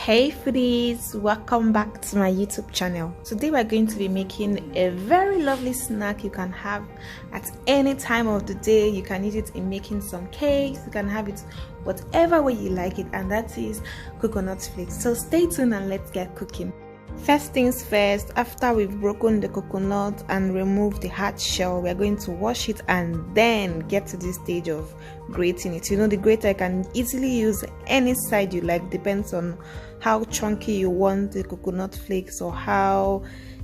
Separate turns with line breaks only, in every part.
Hey foodies, welcome back to my YouTube channel. Today we're going to be making a very lovely snack you can have at any time of the day. You can use it in making some cakes, you can have it whatever way you like it, and that is coconut flakes. So stay tuned and let's get cooking. First things first, after we've broken the coconut and removed the hard shell, we're going to wash it and then get to this stage of grating it. You know, the grater can easily use any side you like, depends on how chunky you want the coconut flakes or how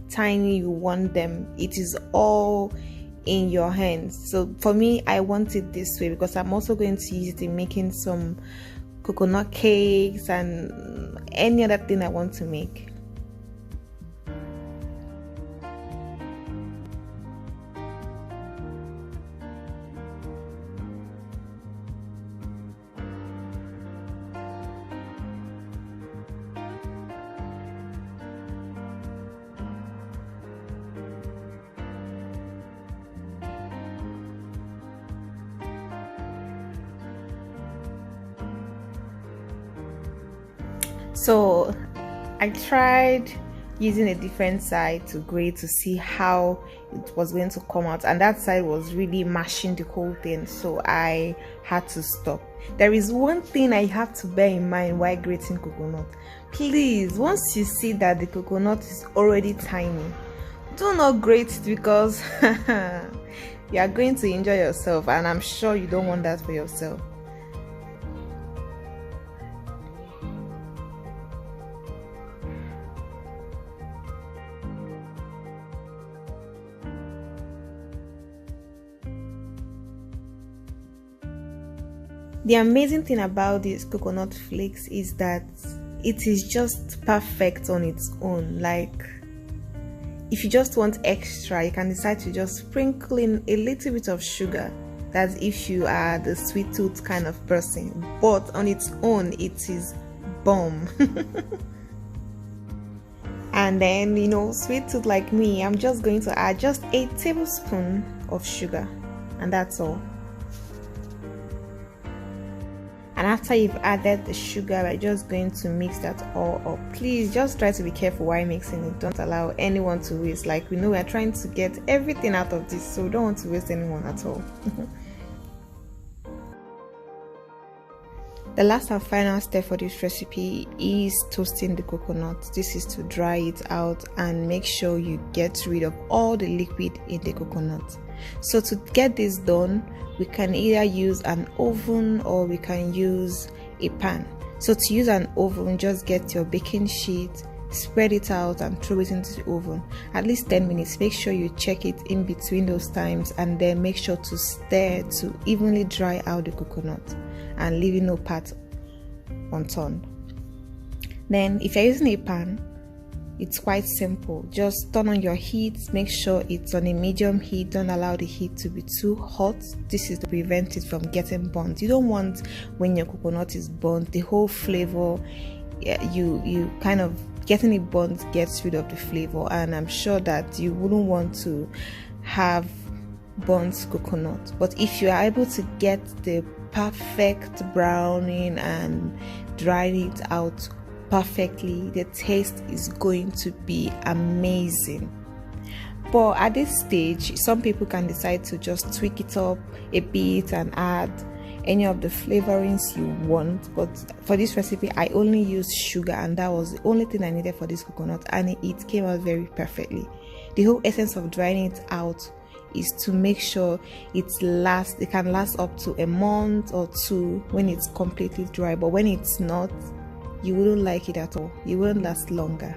tiny you want them. It is all in your hands. So for me, I want it this way because I'm also going to use it in making some coconut cakes and any other thing I want to make. So I tried using a different side to grate to see how it was going to come out, and that side was really mashing the whole thing, so I had to stop. There is one thing I have to bear in mind while grating coconut. Please, once you see that the coconut is already tiny, do not grate it because you are going to enjoy yourself, and I'm sure you don't want that for yourself. The amazing thing about these coconut flakes is that it is just perfect on its own. Like, if you just want extra, you can decide to just sprinkle in a little bit of sugar. That's if you are the sweet tooth kind of person. But on its own, it is bomb. And then, you know, sweet tooth like me, I'm just going to add just a tablespoon of sugar, and that's all. And after you've added the sugar, we're just going to mix that all up. Please just try to be careful while mixing it. Don't allow anyone to waste. Like, we know we're trying to get everything out of this, so we don't want to waste anyone at all. The last and final step for this recipe is toasting the coconut. This is to dry it out and make sure you get rid of all the liquid in the coconut. So to get this done, we can either use an oven or we can use a pan. So to use an oven, just get your baking sheet, spread it out and throw it into the oven at least 10 minutes. Make sure you check it in between those times, and then make sure to stir to evenly dry out the coconut and leaving no part unturned. Then if you're using a pan, it's quite simple. Just turn on your heat, make sure it's on a medium heat. Don't allow the heat to be too hot. This is to prevent it from getting burnt. You don't want, when your coconut is burnt, the whole flavor, you kind of getting it burnt gets rid of the flavor, and I'm sure that you wouldn't want to have burnt coconut. But if you are able to get the perfect browning and drying it out perfectly, the taste is going to be amazing. But at this stage, some people can decide to just tweak it up a bit and add any of the flavorings you want. But for this recipe, I only used sugar, and that was the only thing I needed for this coconut, and it came out very perfectly. The whole essence of drying it out is to make sure it can last up to a month or two when it's completely dry. But when it's not, you wouldn't like it at all. You wouldn't last longer.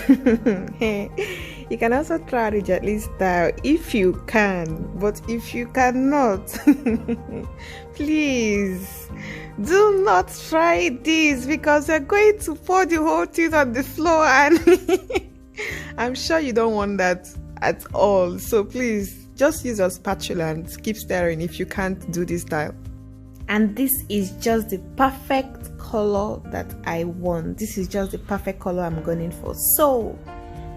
You can also try the gently style if you can, but if you cannot, please do not try this, because you're going to pour the whole thing on the floor, and I'm sure you don't want that at all. So please just use a spatula and keep stirring if you can't do this style. And this is just the perfect color that I want. This is just the perfect color I'm going for. So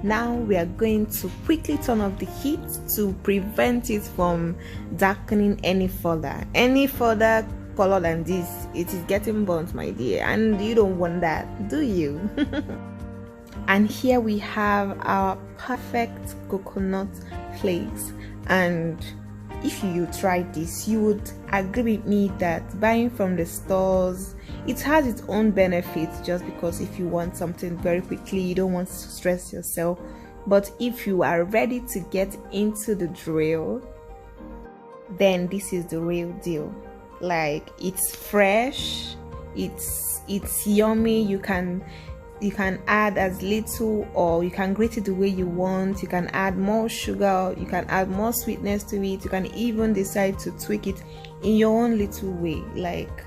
now we are going to quickly turn off the heat to prevent it from darkening any further. Any further color than this, it is getting burnt, my dear, and you don't want that, do you? And here we have our perfect coconut flakes, and if you try this, you would agree with me that buying from the stores, it has its own benefits, just because if you want something very quickly, you don't want to stress yourself. But if you are ready to get into the drill, then this is the real deal. Like, it's fresh, it's yummy. You can add as little, or you can grate it the way you want. You can add more sugar, you can add more sweetness to it. You can even decide to tweak it in your own little way. Like,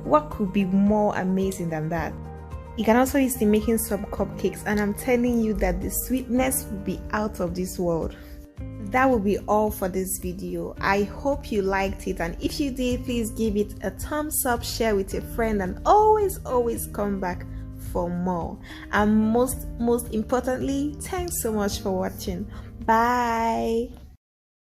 what could be more amazing than that? You can also use it in making some cupcakes, and I'm telling you that the sweetness will be out of this world. That will be all for this video. I hope you liked it, and if you did, please give it a thumbs up, share with a friend, and always come back for more. And most importantly, thanks so much for watching. Bye.